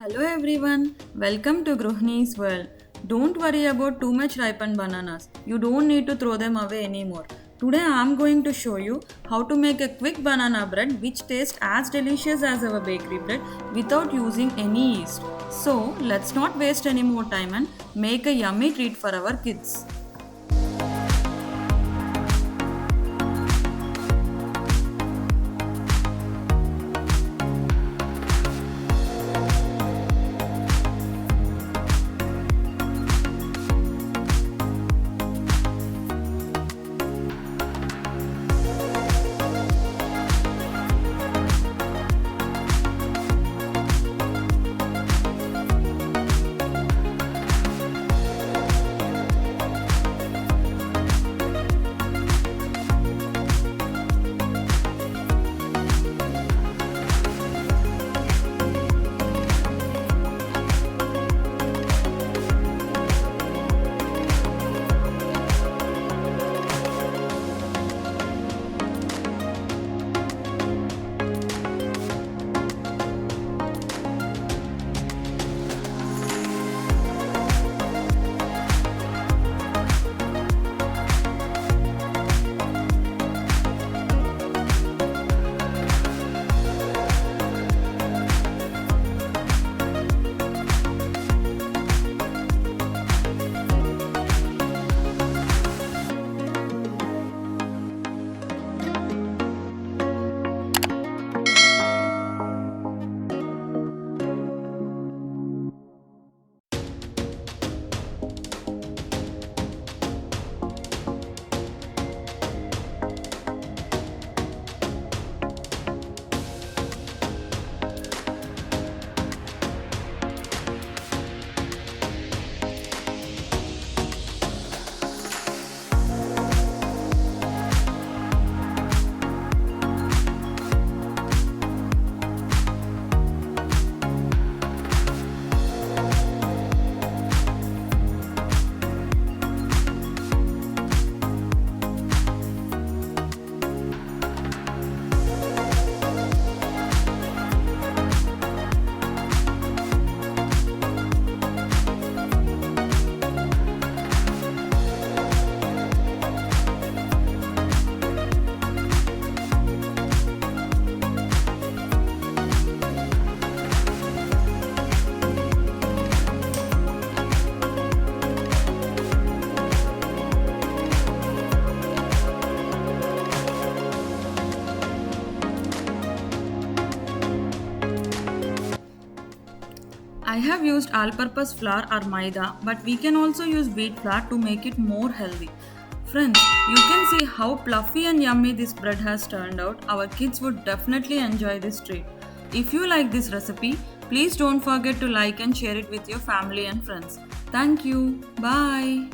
Hello everyone, welcome to Gruhinis world. Don't worry about too much ripened bananas. You don't need to throw them away anymore. Today I am going to show you how to make a quick banana bread which tastes as delicious as our bakery bread without using any yeast. So let's not waste any more time and make a yummy treat for our kids. I have used all-purpose flour or maida, but we can also use wheat flour to make it more healthy. Friends, you can see how fluffy and yummy this bread has turned out. Our kids would definitely enjoy this treat. If you like this recipe, please don't forget to like and share it with your family and friends. Thank you. Bye.